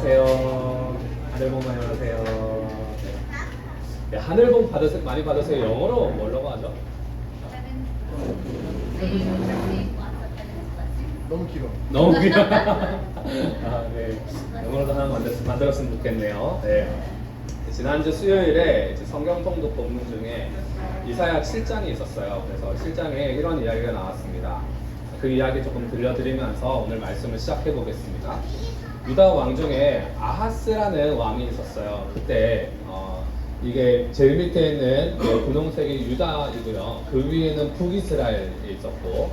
안녕하세요. 하늘 복 많이 받으세요. 네, 하늘 복 많이 받으세요. 영어로 뭐라고 하죠? 너무 길어. 너무 길어. 아, 네. 영어로도 하나 만들었으면 좋겠네요. 네. 지난주 수요일에 이제 성경 통독 본문 중에 이사야 7장이 있었어요. 그래서 7장에 이런 이야기가 나왔습니다. 그 이야기 조금 들려드리면서 오늘 말씀을 시작해 보겠습니다. 유다 왕 중에 아하스라는 왕이 있었어요. 그때 이게 제일 밑에 있는 분홍색이 유다이고요. 그 위에는 북이스라엘이 있었고,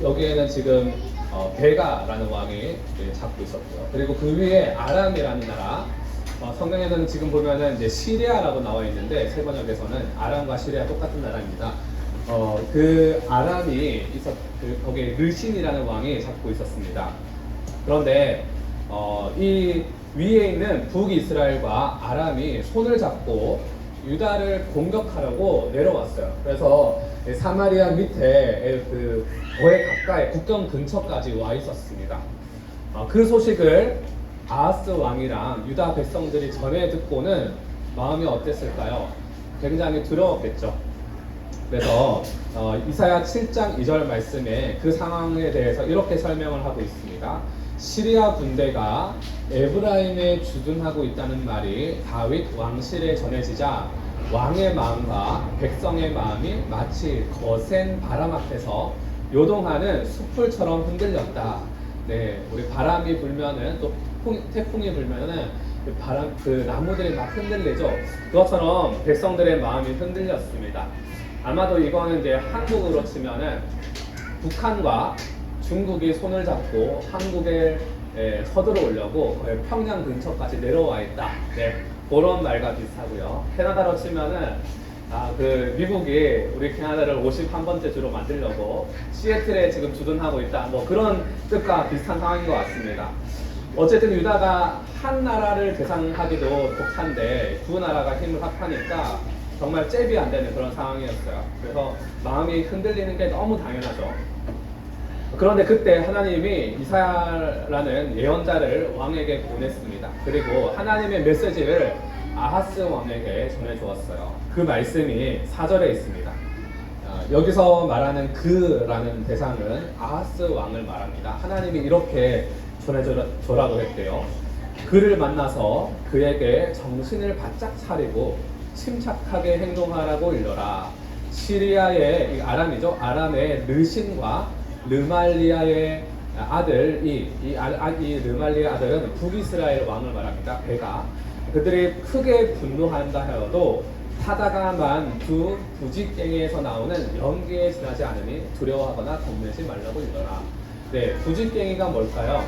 여기에는 지금 베가라는 왕이 잡고 있었고요. 그리고 그 위에 아람이라는 나라, 성경에는 지금 보면은 이제 시리아라고 나와 있는데 세번역에서는 아람과 시리아 똑같은 나라입니다. 그 아람이 거기에 르신이라는 왕이 잡고 있었습니다. 그런데 이 위에 있는 북이스라엘과 아람이 손을 잡고 유다를 공격하려고 내려왔어요. 그래서 사마리아 밑에 그 거의 가까이 국경 근처까지 와 있었습니다. 그 소식을 아하스 왕이랑 유다 백성들이 전해 듣고는 마음이 어땠을까요? 굉장히 두려웠겠죠. 그래서 이사야 7장 2절 말씀에 그 상황에 대해서 이렇게 설명을 하고 있습니다. 시리아 군대가 에브라임에 주둔하고 있다는 말이 다윗 왕실에 전해지자 왕의 마음과 백성의 마음이 마치 거센 바람 앞에서 요동하는 숯불처럼 흔들렸다. 네, 우리 바람이 불면은 또 태풍이 불면은 그 나무들이 막 흔들리죠. 그것처럼 백성들의 마음이 흔들렸습니다. 아마도 이거는 이제 한국으로 치면은 북한과 중국이 손을 잡고 한국에 서들어오려고 평양 근처까지 내려와 있다. 네, 그런 말과 비슷하고요. 캐나다로 치면은 그 미국이 우리 캐나다를 51번째 주로 만들려고 시애틀에 지금 주둔하고 있다. 뭐 그런 뜻과 비슷한 상황인 것 같습니다. 어쨌든 유다가 한 나라를 대상하기도 벅찬데 두 나라가 힘을 합하니까 정말 잽이 안 되는 그런 상황이었어요. 그래서 마음이 흔들리는 게 너무 당연하죠. 그런데 그때 하나님이 이사야라는 예언자를 왕에게 보냈습니다. 그리고 하나님의 메시지를 아하스 왕에게 전해주었어요. 그 말씀이 4절에 있습니다. 여기서 말하는 그라는 대상은 아하스 왕을 말합니다. 하나님이 이렇게 전해줘라고 했대요. 그를 만나서 그에게 정신을 바짝 차리고 침착하게 행동하라고 일러라. 시리아의 아람이죠. 아람의 르신과 르말리아의 아들 이 르말리아 아들은 북이스라엘 왕을 말합니다. 베가 그들이 크게 분노한다 하여도 타다가만 두 부직갱이에서 나오는 연기에 지나지 않으니 두려워하거나 겁내지 말라고 일러라. 네, 부직갱이가 뭘까요?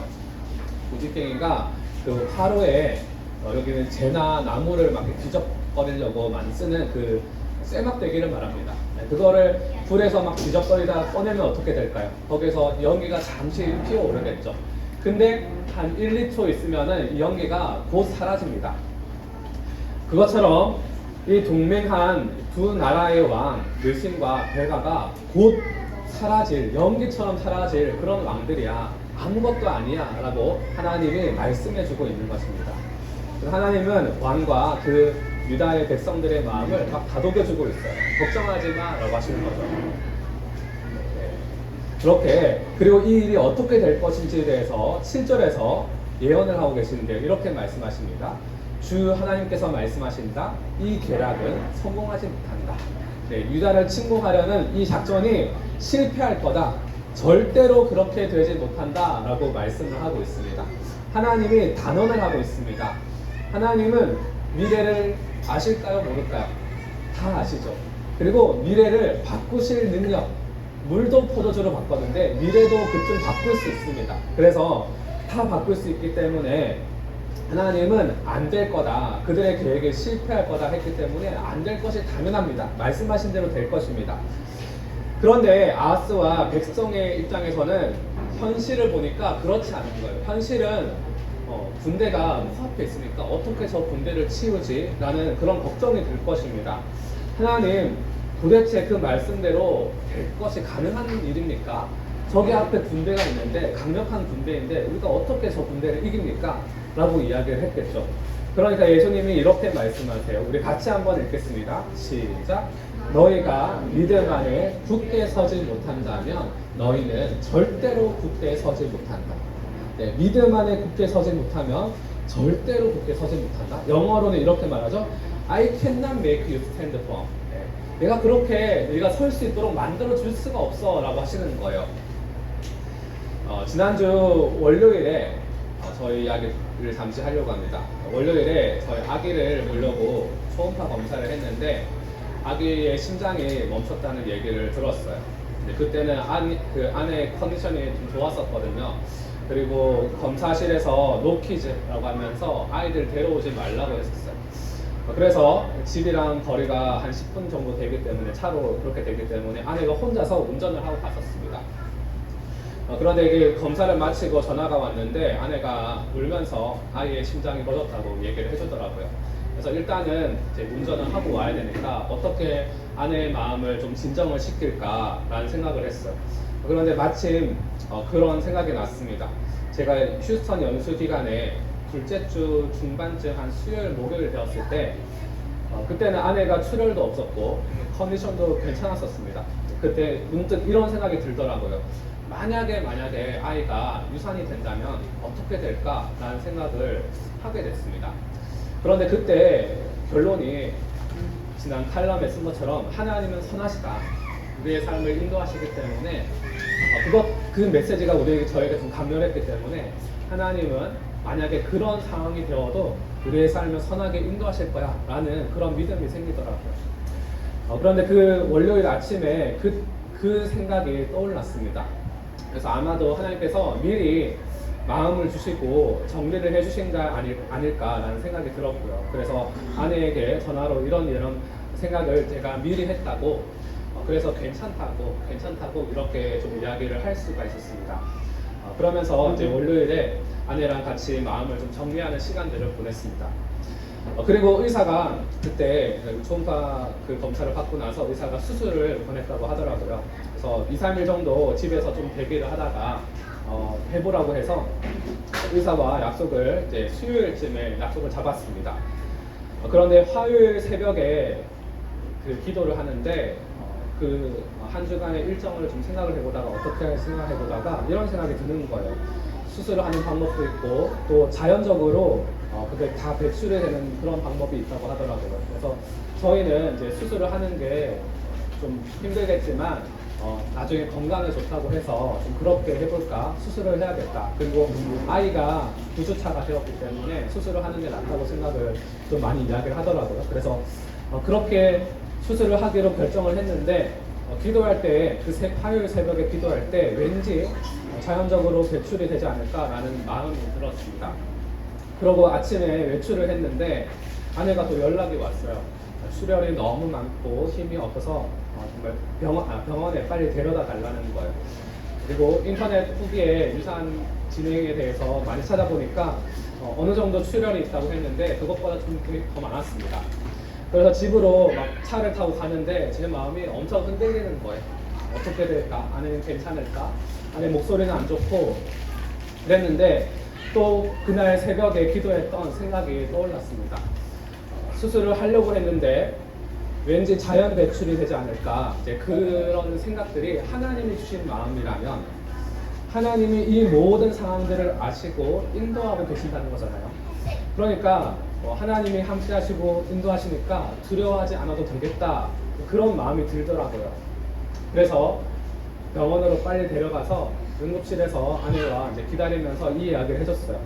부직갱이가 그 화로에 여기는 재나 나무를 막 뒤적거리려고 쓰는 그 쇠막대기를 말합니다. 그거를 불에서 막 뒤적거리다 꺼내면 어떻게 될까요? 거기서 연기가 잠시 피어오르겠죠. 근데 한 1, 2초 있으면은 이 연기가 곧 사라집니다. 그것처럼 이 동맹한 두 나라의 왕 르신과 베가가 곧 사라질, 연기처럼 사라질 그런 왕들이야. 아무것도 아니야 라고 하나님이 말씀해주고 있는 것입니다. 하나님은 왕과 그 유다의 백성들의 마음을 막 다독여주고 있어요. 걱정하지 마 라고 하시는 거죠. 네. 그렇게 그리고 이 일이 어떻게 될 것인지에 대해서 7절에서 예언을 하고 계시는데 이렇게 말씀하십니다. 주 하나님께서 말씀하신다. 이 계략은 성공하지 못한다. 네, 유다를 침공하려는 이 작전이 실패할 거다. 절대로 그렇게 되지 못한다 라고 말씀을 하고 있습니다. 하나님이 단언을 하고 있습니다. 하나님은 미래를 아실까요? 모를까요? 다 아시죠. 그리고 미래를 바꾸실 능력, 물도 포도주로 바꿨는데 미래도 그쯤 바꿀 수 있습니다. 그래서 다 바꿀 수 있기 때문에 하나님은 안 될 거다, 그들의 계획에 실패할 거다 했기 때문에 안 될 것이 당연합니다. 말씀하신 대로 될 것입니다. 그런데 아하스와 백성의 입장에서는 현실을 보니까 그렇지 않은 거예요. 현실은 군대가 코앞에 있으니까 어떻게 저 군대를 치우지? 라는 그런 걱정이 들 것입니다. 하나님, 도대체 그 말씀대로 될 것이 가능한 일입니까? 저기 앞에 군대가 있는데, 강력한 군대인데 우리가 어떻게 저 군대를 이깁니까? 라고 이야기를 했겠죠. 그러니까 예수님이 이렇게 말씀하세요. 우리 같이 한번 읽겠습니다. 시작. 너희가 믿음 안에 굳게 서지 못한다면 너희는 절대로 굳게 서지 못한다. 네, 믿음 안에 굳게 서지 못하면 절대로 굳게 서지 못한다. 영어로는 이렇게 말하죠. I cannot make you stand firm. 네, 내가 그렇게 네가 설 수 있도록 만들어 줄 수가 없어 라고 하시는 거예요. 지난주 월요일에 저희 아기를 잠시 하려고 합니다. 월요일에 저희 아기를 보려고 초음파 검사를 했는데 아기의 심장이 멈췄다는 얘기를 들었어요. 근데 그때는 그 아내의 컨디션이 좀 좋았었거든요. 그리고 검사실에서 노키즈라고 하면서 아이들 데려오지 말라고 했었어요. 그래서 집이랑 거리가 한 10분 정도 되기 때문에 차로 그렇게 되기 때문에 아내가 혼자서 운전을 하고 갔었습니다. 그런데 이게 검사를 마치고 전화가 왔는데 아내가 울면서 아이의 심장이 멎었다고 얘기를 해주더라고요. 그래서 일단은 이제 운전을 하고 와야 되니까 어떻게 아내의 마음을 좀 진정을 시킬까라는 생각을 했어요. 그런데 마침 그런 생각이 났습니다. 제가 휴스턴 연수 기간에 둘째 주 중반쯤 한 수요일 목요일 되었을 때 그때는 아내가 출혈도 없었고 컨디션도 괜찮았었습니다. 그때 문득 이런 생각이 들더라고요. 만약에 아이가 유산이 된다면 어떻게 될까라는 생각을 하게 됐습니다. 그런데 그때 결론이 지난 칼럼에 쓴 것처럼 하나님은 선하시다. 우리의 삶을 인도하시기 때문에 그 메시지가 저에게 좀 감명했기 때문에 하나님은 만약에 그런 상황이 되어도 우리의 삶을 선하게 인도하실 거야 라는 그런 믿음이 생기더라고요. 그런데 그 월요일 아침에 그 생각이 떠올랐습니다. 그래서 아마도 하나님께서 미리 마음을 주시고 정리를 해주신 게 아닐까라는 생각이 들었고요. 그래서 아내에게 전화로 이런 생각을 제가 미리 했다고 그래서 괜찮다고 이렇게 좀 이야기를 할 수가 있었습니다. 그러면서 이제 월요일에 아내랑 같이 마음을 좀 정리하는 시간들을 보냈습니다. 그리고 의사가 그때 초음파 그 검사를 받고 나서 의사가 수술을 권했다고 하더라고요. 그래서 2-3일 정도 집에서 좀 대기를 하다가 해보라고 해서 의사와 약속을 이제 수요일쯤에 약속을 잡았습니다. 그런데 화요일 새벽에 그 기도를 하는데 그 한 주간의 일정을 좀 생각을 해보다가 어떻게 생각해보다가 이런 생각이 드는 거예요. 수술을 하는 방법도 있고 또 자연적으로 그게 다 배출이 되는 그런 방법이 있다고 하더라고요. 그래서 저희는 이제 수술을 하는 게 좀 힘들겠지만 나중에 건강에 좋다고 해서 좀 그렇게 해볼까, 수술을 해야겠다. 그리고 아이가 9주차가 되었기 때문에 수술을 하는 게 낫다고 생각을 좀 많이 이야기를 하더라고요. 그래서 그렇게 수술을 하기로 결정을 했는데 기도할 때 화요일 새벽에 기도할 때 왠지 자연적으로 배출이 되지 않을까라는 마음이 들었습니다. 그러고 아침에 외출을 했는데 아내가 또 연락이 왔어요. 출혈이 너무 많고 힘이 없어서 정말 병원에 빨리 데려다 달라는 거예요. 그리고 인터넷 후기에 유산 진행에 대해서 많이 찾아보니까 어느 정도 출혈이 있다고 했는데 그것보다 좀 더 많았습니다. 그래서 집으로 막 차를 타고 가는데 제 마음이 엄청 흔들리는 거예요. 어떻게 될까? 아내는 괜찮을까? 아내 목소리는 안 좋고 그랬는데 또 그날 새벽에 기도했던 생각이 떠올랐습니다. 수술을 하려고 했는데 왠지 자연 배출이 되지 않을까, 이제 그런 생각들이 하나님이 주신 마음이라면 하나님이 이 모든 상황들을 아시고 인도하고 계신다는 거잖아요. 그러니까 하나님이 함께 하시고 인도하시니까 두려워하지 않아도 되겠다, 그런 마음이 들더라고요. 그래서 병원으로 빨리 데려가서 응급실에서 아내와 이제 기다리면서 이 이야기를 해줬어요.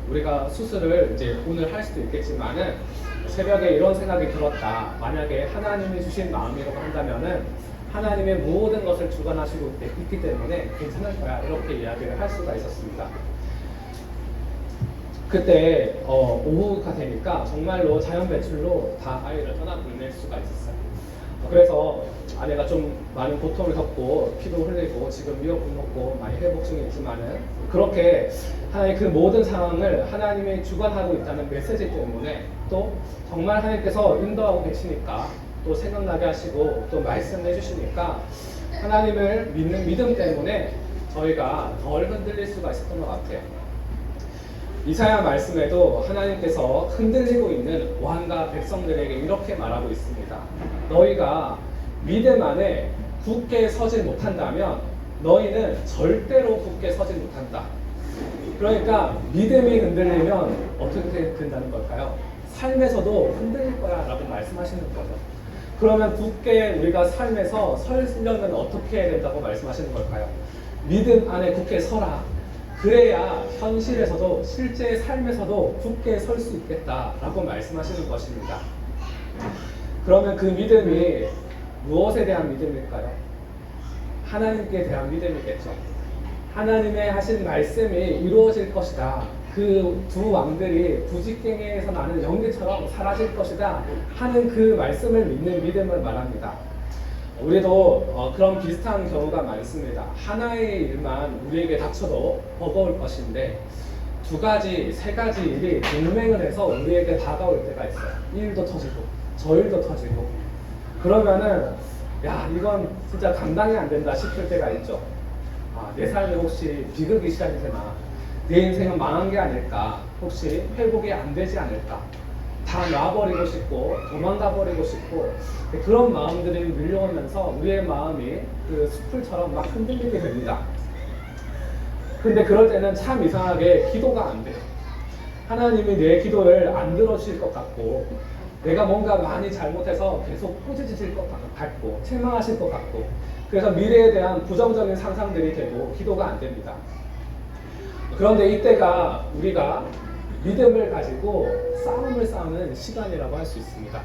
우리가 수술을 이제 오늘 할 수도 있겠지만은 새벽에 이런 생각이 들었다. 만약에 하나님이 주신 마음이라고 한다면은 하나님의 모든 것을 주관하시고 있기 때문에 괜찮을 거야. 이렇게 이야기를 할 수가 있었습니다. 그때 오후가 되니까 정말로 자연 배출로 다 아이를 떠나보낼 수가 있었어요. 그래서 아내가 좀 많은 고통을 겪고 피도 흘리고 지금 미역국 먹고 많이 회복 중에 있지만은 그렇게 하나님의 그 모든 상황을 하나님이 주관하고 있다는 메시지 때문에 또 정말 하나님께서 인도하고 계시니까 또 생각나게 하시고 또 말씀해 주시니까 하나님을 믿는 믿음 때문에 저희가 덜 흔들릴 수가 있었던 것 같아요. 이사야 말씀에도 하나님께서 흔들리고 있는 왕과 백성들에게 이렇게 말하고 있습니다. 너희가 믿음 안에 굳게 서지 못한다면 너희는 절대로 굳게 서지 못한다. 그러니까 믿음이 흔들리면 어떻게 된다는 걸까요? 삶에서도 흔들릴 거야 라고 말씀하시는 거죠. 그러면 굳게 우리가 삶에서 서려면 어떻게 해야 된다고 말씀하시는 걸까요? 믿음 안에 굳게 서라. 그래야 현실에서도 실제 삶에서도 굳게 설 수 있겠다라고 말씀하시는 것입니다. 그러면 그 믿음이 무엇에 대한 믿음일까요? 하나님께 대한 믿음이겠죠. 하나님의 하신 말씀이 이루어질 것이다. 그 두 왕들이 부직갱에서 나는 연기처럼 사라질 것이다 하는 그 말씀을 믿는 믿음을 말합니다. 우리도 그런 비슷한 경우가 많습니다. 하나의 일만 우리에게 닥쳐도 버거울 것인데 두 가지, 세 가지 일이 동맹을 해서 우리에게 다가올 때가 있어요. 이 일도 터지고 저 일도 터지고 그러면은 야 이건 진짜 감당이 안 된다 싶을 때가 있죠. 내 삶에 혹시 비극이 시작이 되나, 내 인생은 망한 게 아닐까, 혹시 회복이 안 되지 않을까, 다 놔버리고 싶고 도망가 버리고 싶고 그런 마음들이 밀려오면서 우리의 마음이 그 숲풀처럼 막 흔들리게 됩니다. 근데 그럴 때는 참 이상하게 기도가 안 돼요. 하나님이 내 기도를 안 들어주실 것 같고 내가 뭔가 많이 잘못해서 계속 꾸짖으실 것 같고 책망하실 것 같고 그래서 미래에 대한 부정적인 상상들이 되고 기도가 안 됩니다. 그런데 이때가 우리가 믿음을 가지고 싸움을 싸우는 시간이라고 할 수 있습니다.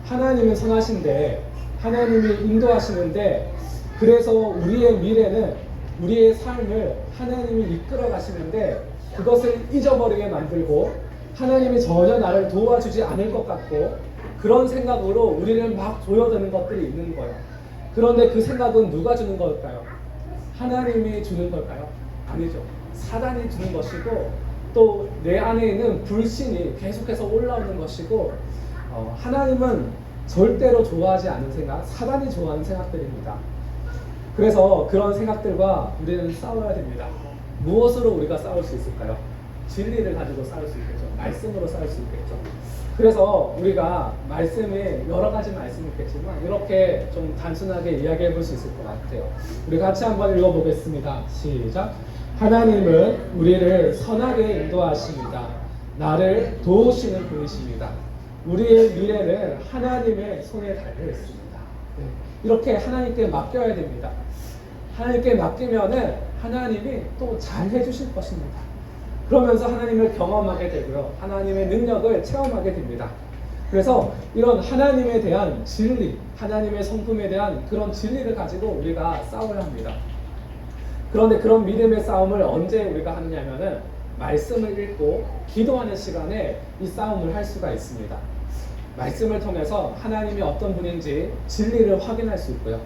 하나님은 선하신데 하나님이 인도하시는데 그래서 우리의 미래는 우리의 삶을 하나님이 이끌어 가시는데 그것을 잊어버리게 만들고 하나님이 전혀 나를 도와주지 않을 것 같고 그런 생각으로 우리를 막 조여드는 것들이 있는 거예요. 그런데 그 생각은 누가 주는 걸까요? 하나님이 주는 걸까요? 아니죠. 사단이 주는 것이고 또 내 안에 있는 불신이 계속해서 올라오는 것이고 하나님은 절대로 좋아하지 않는 생각, 사단이 좋아하는 생각들입니다. 그래서 그런 생각들과 우리는 싸워야 됩니다. 무엇으로 우리가 싸울 수 있을까요? 진리를 가지고 싸울 수 있겠죠. 말씀으로 싸울 수 있겠죠. 그래서 우리가 말씀이 여러 가지 말씀이 있겠지만 이렇게 좀 단순하게 이야기해 볼 수 있을 것 같아요. 우리 같이 한번 읽어보겠습니다. 시작. 하나님은 우리를 선하게 인도하십니다. 나를 도우시는 분이십니다. 우리의 미래는 하나님의 손에 달려 있습니다. 이렇게 하나님께 맡겨야 됩니다. 하나님께 맡기면은 하나님이 또 잘 해주실 것입니다. 그러면서 하나님을 경험하게 되고요. 하나님의 능력을 체험하게 됩니다. 그래서 이런 하나님에 대한 진리, 하나님의 성품에 대한 그런 진리를 가지고 우리가 싸워야 합니다. 그런데 그런 믿음의 싸움을 언제 우리가 하느냐면은 말씀을 읽고 기도하는 시간에 이 싸움을 할 수가 있습니다. 말씀을 통해서 하나님이 어떤 분인지 진리를 확인할 수 있고요.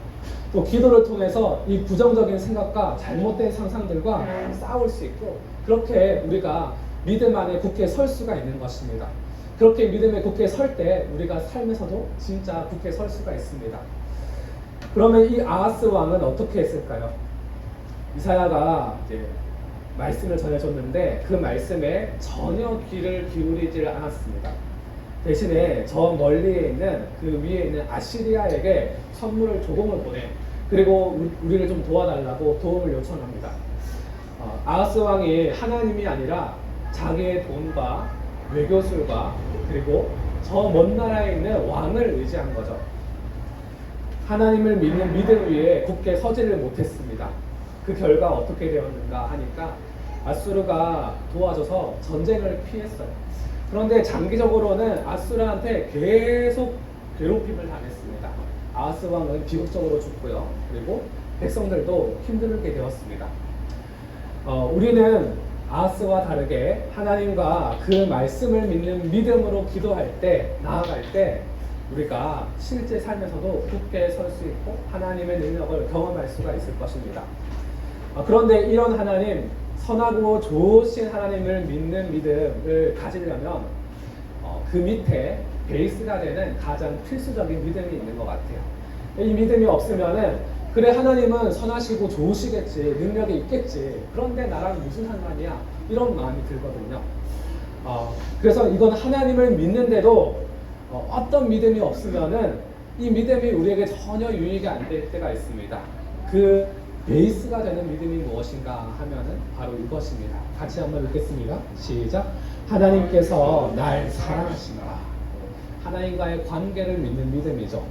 또 기도를 통해서 이 부정적인 생각과 잘못된 상상들과 싸울 수 있고 그렇게 우리가 믿음 안에 굳게 설 수가 있는 것입니다. 그렇게 믿음에 굳게 설 때 우리가 삶에서도 진짜 굳게 설 수가 있습니다. 그러면 이 아하스 왕은 어떻게 했을까요? 이사야가 이제 말씀을 전해줬는데 그 말씀에 전혀 귀를 기울이지 않았습니다. 대신에 저 멀리에 있는 그 위에 있는 아시리아에게 선물을 조공을 보내 그리고 우리를 좀 도와달라고 도움을 요청합니다. 아하스 왕이 하나님이 아니라 자기의 돈과 외교술과 그리고 저 먼 나라에 있는 왕을 의지한 거죠. 하나님을 믿는 믿음 위에 굳게 서지를 못했습니다. 그 결과 어떻게 되었는가 하니까 아수르가 도와줘서 전쟁을 피했어요. 그런데 장기적으로는 아수르한테 계속 괴롭힘을 당했습니다. 아하스 왕은 비극적으로 죽고요. 그리고 백성들도 힘들게 되었습니다. 우리는 아하스와 다르게 하나님과 그 말씀을 믿는 믿음으로 기도할 때, 나아갈 때 우리가 실제 삶에서도 굳게 설 수 있고 하나님의 능력을 경험할 수가 있을 것입니다. 그런데 이런 하나님, 선하고 좋으신 하나님을 믿는 믿음을 가지려면 그 밑에 베이스가 되는 가장 필수적인 믿음이 있는 것 같아요. 이 믿음이 없으면은 그래, 하나님은 선하시고 좋으시겠지, 능력이 있겠지, 그런데 나랑 무슨 상관이야, 이런 마음이 들거든요. 그래서 이건 하나님을 믿는데도 어떤 믿음이 없으면은 이 믿음이 우리에게 전혀 유익이 안 될 때가 있습니다. 그 베이스가 되는 믿음이 무엇인가 하면은 바로 이것입니다. 같이 한번 읽겠습니다. 시작. 하나님께서 날 사랑하신다. 하나님과의 관계를 믿는 믿음이죠.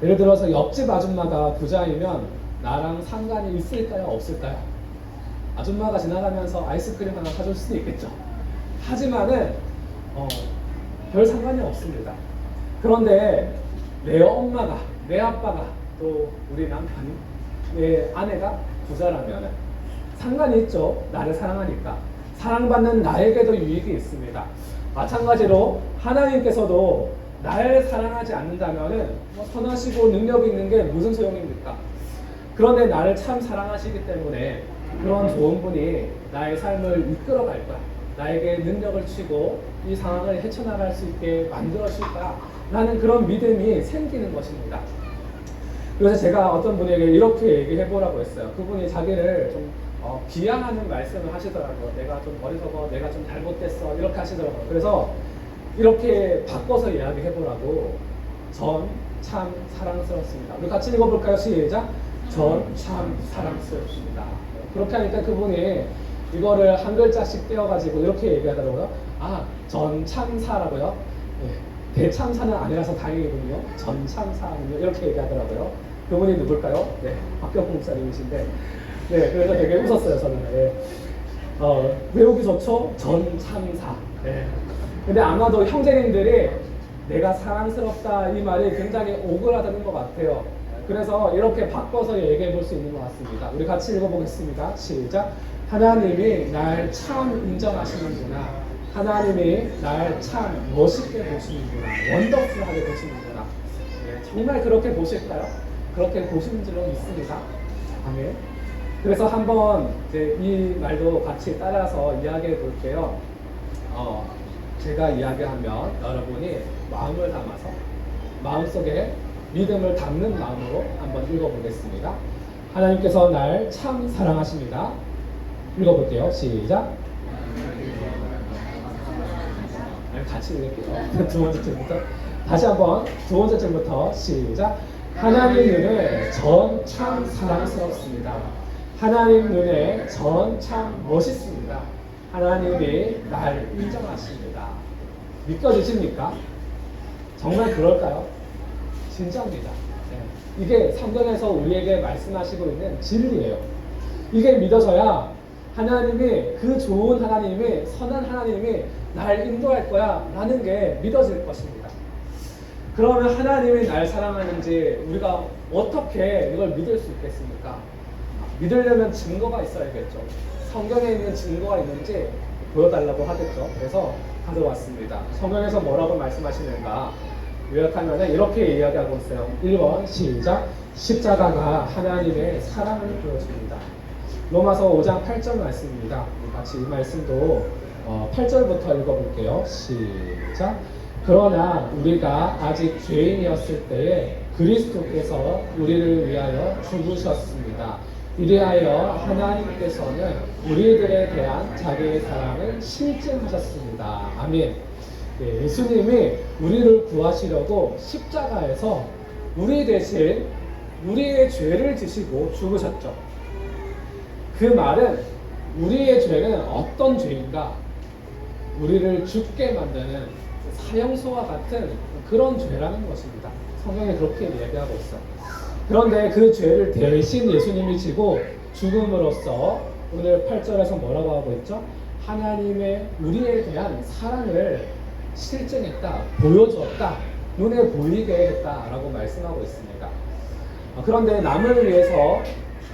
예를 들어서 옆집 아줌마가 부자이면 나랑 상관이 있을까요? 없을까요? 아줌마가 지나가면서 아이스크림 하나 사줄 수도 있겠죠. 하지만은 별 상관이 없습니다. 그런데 내 엄마가, 내 아빠가, 또 우리 남편이, 내 아내가 부자라면 상관이 있죠. 나를 사랑하니까. 사랑받는 나에게도 유익이 있습니다. 마찬가지로 하나님께서도 날 사랑하지 않는다면 선하시고 능력이 있는 게 무슨 소용입니까? 그런데 나를 참 사랑하시기 때문에 그런 좋은 분이 나의 삶을 이끌어 갈 거야. 나에게 능력을 주시고 이 상황을 헤쳐나갈 수 있게 만들어 줄 거야. 라는 그런 믿음이 생기는 것입니다. 그래서 제가 어떤 분에게 이렇게 얘기해 보라고 했어요. 그분이 자기를 좀 비하하는 말씀을 하시더라고요. 내가 좀 어리석어, 내가 좀 잘못됐어, 이렇게 하시더라고요. 그래서 이렇게 바꿔서 이야기해 보라고. 전 참 사랑스럽습니다. 우리 같이 읽어볼까요? 시작. 전 참 사랑스럽습니다. 그렇게 하니까 그분이 이거를 한 글자씩 떼어가지고 이렇게 얘기하더라고요. 전 참사라고요? 네, 대참사는 아니라서 다행이군요. 전 참사군요. 이렇게 얘기하더라고요. 그분이 누굴까요? 네, 박경봉 목사님이신데, 네, 그래서 되게 웃었어요, 저는. 네. 외우기 좋죠? 전 참사. 네. 근데 아마도 형제님들이 내가 사랑스럽다 이 말이 굉장히 오그라드는 것 같아요. 그래서 이렇게 바꿔서 얘기해 볼 수 있는 것 같습니다. 우리 같이 읽어보겠습니다. 시작. 하나님이 날 참 인정하시는구나. 하나님이 날 참 멋있게 보시는구나. 원더풀하게 보시는구나. 네, 정말 그렇게 보실까요? 그렇게 보시는 줄은 믿습니다. 아멘. 그래서 한번 이 말도 같이 따라서 이야기해 볼게요. 제가 이야기하면 여러분이 마음을 담아서 마음속에 믿음을 담는 마음으로 한번 읽어보겠습니다. 하나님께서 날 참 사랑하십니다. 읽어볼게요. 시작. 같이 읽을게요. 두 번째 줄부터. 다시 한번 두 번째 줄부터 시작. 하나님 눈에 전 참 사랑스럽습니다. 하나님 눈에 전 참 멋있습니다. 하나님이 날 인정하십니다. 믿겨지십니까? 정말 그럴까요? 진짜입니다. 네. 이게 성경에서 우리에게 말씀하시고 있는 진리예요. 이게 믿어져야 하나님이, 그 좋은 하나님이, 선한 하나님이 날 인도할 거야 라는 게 믿어질 것입니다. 그러면 하나님이 날 사랑하는지 우리가 어떻게 이걸 믿을 수 있겠습니까? 믿으려면 증거가 있어야겠죠. 성경에 있는 증거가 있는지 보여달라고 하겠죠. 그래서 가져왔습니다. 성경에서 뭐라고 말씀하시는가 요약하면 이렇게 이야기하고 있어요. 1번 시작. 십자가가 하나님의 사랑을 보여줍니다. 로마서 5장 8절 말씀입니다. 같이 이 말씀도 8절부터 읽어볼게요. 시작. 그러나 우리가 아직 죄인이었을 때에 그리스도께서 우리를 위하여 죽으셨습니다. 이리하여 하나님께서는 우리들에 대한 자기의 사랑을 실증하셨습니다. 아멘. 네, 예수님이 우리를 구하시려고 십자가에서 우리 대신 우리의 죄를 지시고 죽으셨죠. 그 말은 우리의 죄는 어떤 죄인가? 우리를 죽게 만드는 사형수와 같은 그런 죄라는 것입니다. 성경에 그렇게 얘기하고 있어요. 그런데 그 죄를 대신 예수님이 지고 죽음으로써 오늘 8절에서 뭐라고 하고 있죠? 하나님의 우리에 대한 사랑을 실증했다, 보여주었다, 눈에 보이게 했다라고 말씀하고 있습니다. 그런데 남을 위해서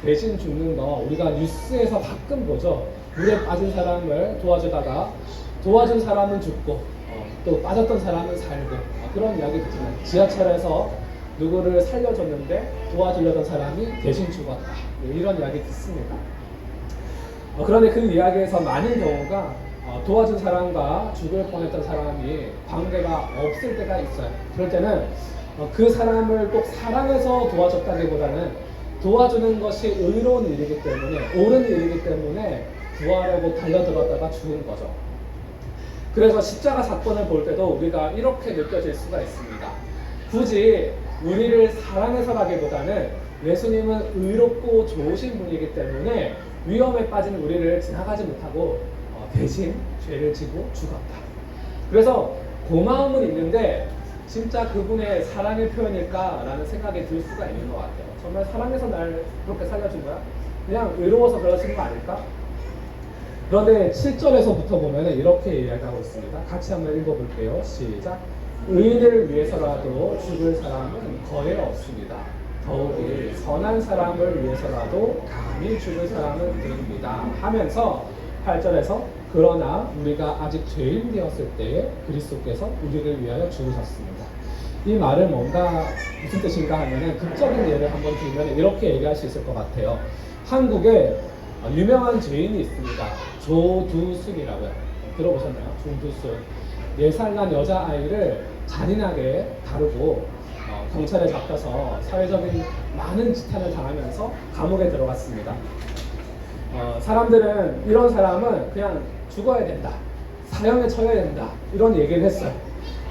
대신 죽는 거 우리가 뉴스에서 가끔 보죠. 물에 빠진 사람을 도와주다가 도와준 사람은 죽고 또 빠졌던 사람은 살고 그런 이야기 듣지만 지하철에서 누구를 살려줬는데 도와주려던 사람이 대신 죽었다. 이런 이야기 듣습니다. 그런데 그 이야기에서 많은 경우가 도와준 사람과 죽을 뻔했던 사람이 관계가 없을 때가 있어요. 그럴 때는 그 사람을 꼭 사랑해서 도와줬다기보다는 도와주는 것이 의로운 일이기 때문에, 옳은 일이기 때문에 구하려고 달려들었다가 죽은 거죠. 그래서 십자가 사건을 볼 때도 우리가 이렇게 느껴질 수가 있습니다. 굳이 우리를 사랑해서라기보다는 예수님은 의롭고 좋으신 분이기 때문에 위험에 빠진 우리를 지나가지 못하고 대신 죄를 지고 죽었다. 그래서 고마움은 있는데 진짜 그분의 사랑의 표현일까라는 생각이 들 수가 있는 것 같아요. 정말 사랑해서 날 그렇게 살려준 거야? 그냥 의로워서 그러신 거 아닐까? 그런데 7절에서부터 보면 이렇게 이야기하고 있습니다. 같이 한번 읽어볼게요. 시작. 의인을 위해서라도 죽을 사람은 거의 없습니다. 더욱이 선한 사람을 위해서라도 감히 죽을 사람은 드립니다. 하면서 8절에서 그러나 우리가 아직 죄인 되었을 때에 그리스도께서 우리를 위하여 죽으셨습니다. 이 말은 뭔가 무슨 뜻인가 하면은 극적인 예를 한번 들면 이렇게 얘기할 수 있을 것 같아요. 한국에 유명한 죄인이 있습니다. 조두순이라고요. 들어보셨나요? 조두순. 4살 난 여자아이를 잔인하게 다루고 경찰에 잡혀서 사회적인 많은 지탄을 당하면서 감옥에 들어갔습니다. 사람들은 이런 사람은 그냥 죽어야 된다, 사형에 처해야 된다, 이런 얘기를 했어요.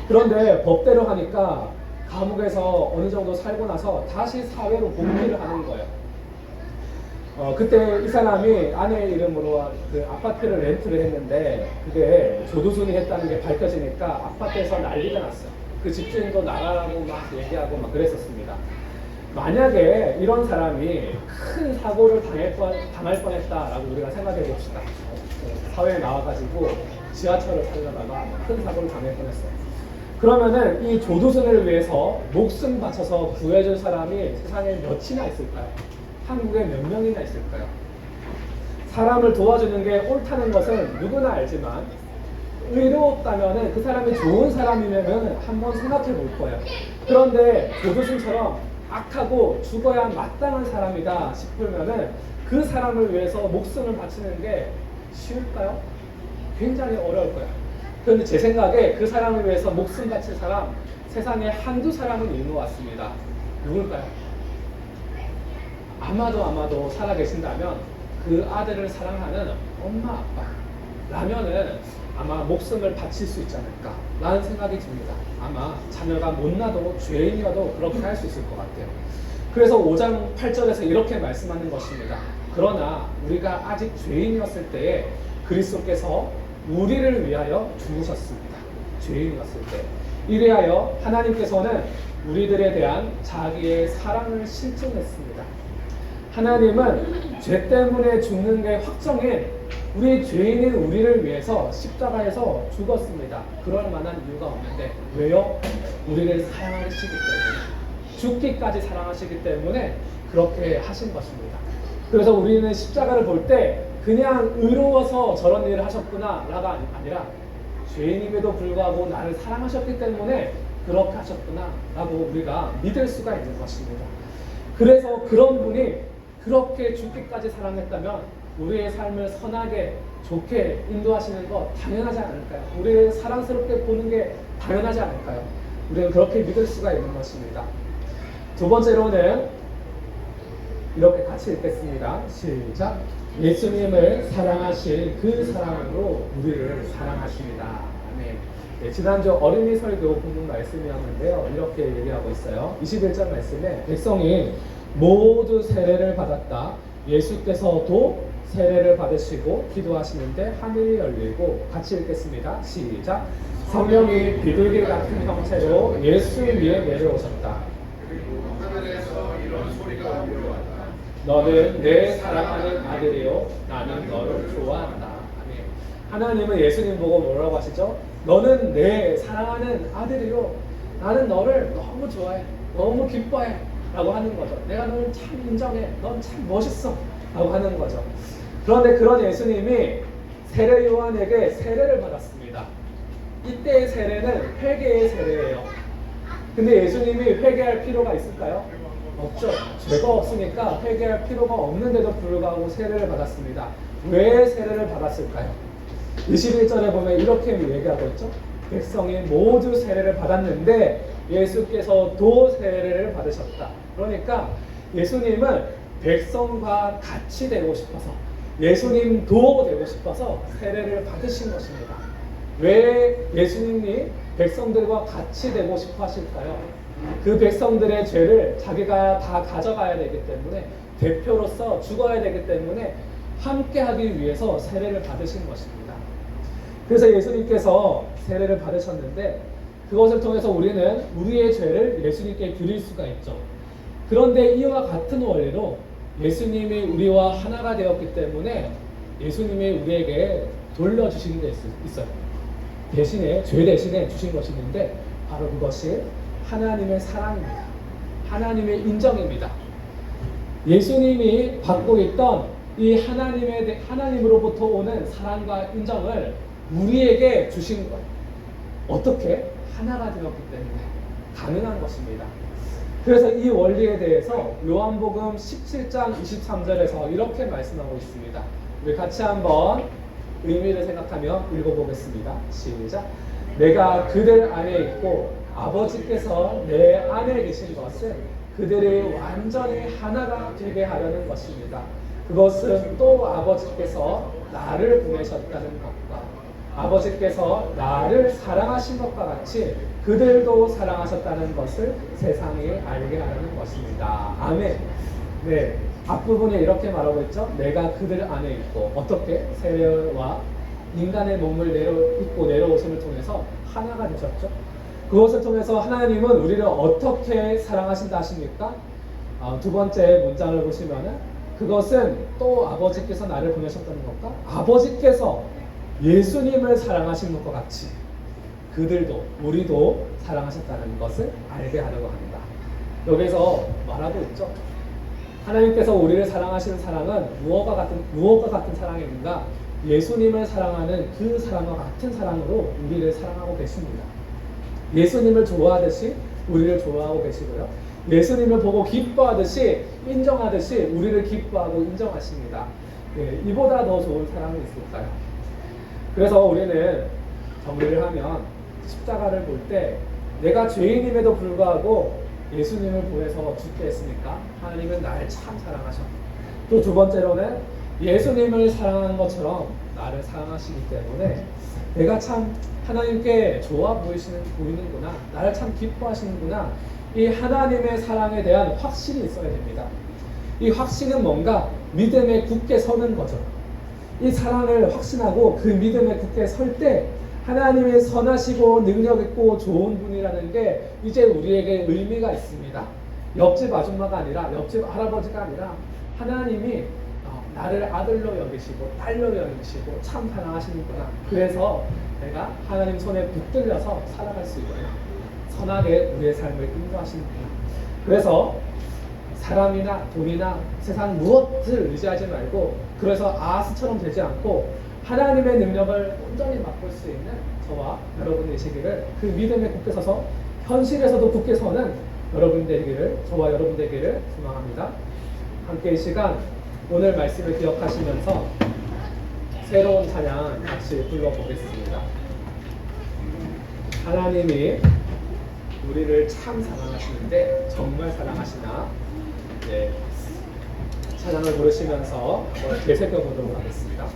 그런데 법대로 하니까 감옥에서 어느 정도 살고 나서 다시 사회로 복귀를 하는 거예요. 그때 이 사람이 아내의 이름으로 그 아파트를 렌트를 했는데 그게 조두순이 했다는 게 밝혀지니까 아파트에서 난리가 났어요. 그 집주인도 나가라고 막 얘기하고 막 그랬었습니다. 만약에 이런 사람이 큰 사고를 당할 뻔했다라고 우리가 생각해 봅시다. 사회에 나와가지고 지하철을 타려다가 큰 사고를 당할 뻔했어요. 그러면은 이 조두순을 위해서 목숨 바쳐서 구해줄 사람이 세상에 몇이나 있을까요? 한국에 몇 명이나 있을까요? 사람을 도와주는 게 옳다는 것은 누구나 알지만 의롭다면은 그 사람이 좋은 사람이면은 한번 생각해 볼 거예요. 그런데 조두순처럼 악하고 죽어야 마땅한 사람이다 싶으면은 그 사람을 위해서 목숨을 바치는 게 쉬울까요? 굉장히 어려울 거예요. 그런데 제 생각에 그 사람을 위해서 목숨 바칠 사람 세상에 한두 사람은 있는 것 같습니다. 누굴까요? 아마도 살아계신다면 그 아들을 사랑하는 엄마 아빠라면은 아마 목숨을 바칠 수 있지 않을까 라는 생각이 듭니다. 아마 자녀가 못나도 죄인이어도 그렇게 할 수 있을 것 같아요. 그래서 5장 8절에서 이렇게 말씀하는 것입니다. 그러나 우리가 아직 죄인이었을 때에 그리스도께서 우리를 위하여 죽으셨습니다. 죄인이었을 때. 이래하여 하나님께서는 우리들에 대한 자기의 사랑을 실증했습니다. 하나님은 죄 때문에 죽는 게 확정인 우리 죄인인 우리를 위해서 십자가에서 죽었습니다. 그럴 만한 이유가 없는데 왜요? 우리를 사랑하시기 때문에, 죽기까지 사랑하시기 때문에 그렇게 하신 것입니다. 그래서 우리는 십자가를 볼 때 그냥 의로워서 저런 일을 하셨구나 라가 아니라 죄인임에도 불구하고 나를 사랑하셨기 때문에 그렇게 하셨구나 라고 우리가 믿을 수가 있는 것입니다. 그래서 그런 분이 그렇게 죽기까지 사랑했다면 우리의 삶을 선하게 좋게 인도하시는 거 당연하지 않을까요? 우리를 사랑스럽게 보는 게 당연하지 않을까요? 우리는 그렇게 믿을 수가 있는 것입니다. 두 번째로는 이렇게 같이 읽겠습니다. 시작. 예수님을 사랑하실 그 사랑으로 우리를 사랑하십니다. 아멘. 네, 지난주 어린이 설교 본문 말씀이었는데요. 이렇게 얘기하고 있어요. 21절 말씀에 백성이 모두 세례를 받았다. 예수께서도 세례를 받으시고 기도하시는데 하늘이 열리고 같이 읽겠습니다. 시작. 성령이 비둘기 같은 형체로 예수 위에 내려오셨다. 그리고 하늘에서 이런 소리가 들려왔다. 너는 내 사랑하는 아들이요 나는 너를 좋아한다. 아멘. 하나님은 예수님 보고 뭐라고 하시죠? 너는 내 사랑하는 아들이요 나는 너를 너무 좋아해, 너무 기뻐해 라고 하는 거죠. 내가 너를 참 인정해, 넌 참 멋있어 라고 하는 거죠. 그런데 그런 예수님이 세례 요한에게 세례를 받았습니다. 이때의 세례는 회개의 세례예요. 근데 예수님이 회개할 필요가 있을까요? 없죠. 죄가 없으니까 회개할 필요가 없는데도 불구하고 세례를 받았습니다. 왜 세례를 받았을까요? 21절에 보면 이렇게 얘기하고 있죠. 백성이 모두 세례를 받았는데 예수께서도 세례를 받으셨다. 그러니까 예수님은 백성과 같이 되고 싶어서 예수님도 되고 싶어서 세례를 받으신 것입니다. 왜 예수님이 백성들과 같이 되고 싶어 하실까요? 그 백성들의 죄를 자기가 다 가져가야 되기 때문에 대표로서 죽어야 되기 때문에 함께 하기 위해서 세례를 받으신 것입니다. 그래서 예수님께서 세례를 받으셨는데 그것을 통해서 우리는 우리의 죄를 예수님께 드릴 수가 있죠. 그런데 이와 같은 원리로 예수님이 우리와 하나가 되었기 때문에 예수님이 우리에게 돌려주신 게 있어요. 대신에 죄 대신에 주신 것이 있는데 바로 그것이 하나님의 사랑입니다. 하나님의 인정입니다. 예수님이 받고 있던 이 하나님으로부터 오는 사랑과 인정을 우리에게 주신 거예요. 어떻게? 하나가 되었기 때문에 가능한 것입니다. 그래서 이 원리에 대해서 요한복음 17장 23절에서 이렇게 말씀하고 있습니다. 우리 같이 한번 의미를 생각하며 읽어보겠습니다. 시작. 내가 그들 안에 있고 아버지께서 내 안에 계신 것은 그들이 완전히 하나가 되게 하려는 것입니다. 그것은 또 아버지께서 나를 보내셨다는 것과 아버지께서 나를 사랑하신 것과 같이 그들도 사랑하셨다는 것을 세상이 알게 하려는 것입니다. 아멘. 네, 앞부분에 이렇게 말하고 있죠. 내가 그들 안에 있고 어떻게? 세례와 인간의 몸을 입고 내려오심을 통해서 하나가 되셨죠. 그것을 통해서 하나님은 우리를 어떻게 사랑하신다 하십니까? 두 번째 문장을 보시면은 그것은 또 아버지께서 나를 보내셨다는 것과 아버지께서 예수님을 사랑하신 것과 같이 그들도 우리도 사랑하셨다는 것을 알게 하려고 합니다. 여기서 말하고 있죠. 하나님께서 우리를 사랑하시는 사랑은 무엇과 같은 사랑입니까? 예수님을 사랑하는 그 사랑과 같은 사랑으로 우리를 사랑하고 계십니다. 예수님을 좋아하듯이 우리를 좋아하고 계시고요. 예수님을 보고 기뻐하듯이 인정하듯이 우리를 기뻐하고 인정하십니다. 네, 이보다 더 좋은 사랑이 있을까요? 그래서 우리는 정리를 하면 십자가를 볼 때 내가 죄인임에도 불구하고 예수님을 보내서 죽게 했으니까 하나님은 나를 참 사랑하셨고 또 두 번째로는 예수님을 사랑하는 것처럼 나를 사랑하시기 때문에 내가 참 하나님께 좋아 보이는구나, 나를 참 기뻐하시는구나, 이 하나님의 사랑에 대한 확신이 있어야 됩니다. 이 확신은 뭔가 믿음에 굳게 서는 거죠. 이 사랑을 확신하고 그 믿음에 굳게 설 때 하나님의 선하시고 능력 있고 좋은 분이라는 게 이제 우리에게 의미가 있습니다. 옆집 아줌마가 아니라 옆집 할아버지가 아니라 하나님이 나를 아들로 여기시고 딸로 여기시고 참 사랑하시는구나. 그래서 내가 하나님 손에 붙들려서 살아갈 수 있구나. 선하게 우리의 삶을 인도하시는구나. 그래서 사람이나 돈이나 세상 무엇을 의지하지 말고 그래서 아하스처럼 되지 않고 하나님의 능력을 온전히 맛볼 수 있는 저와 여러분 되시기를 그 믿음에 굳게 서서 현실에서도 굳게 서는 여러분 되기를 저와 여러분 되기를 소망합니다. 함께 이 시간 오늘 말씀을 기억하시면서 새로운 찬양 같이 불러보겠습니다. 하나님이 우리를 참 사랑하시는데 정말 사랑하시나? 네, 찬양을 부르시면서 한번 되새겨 보도록 하겠습니다.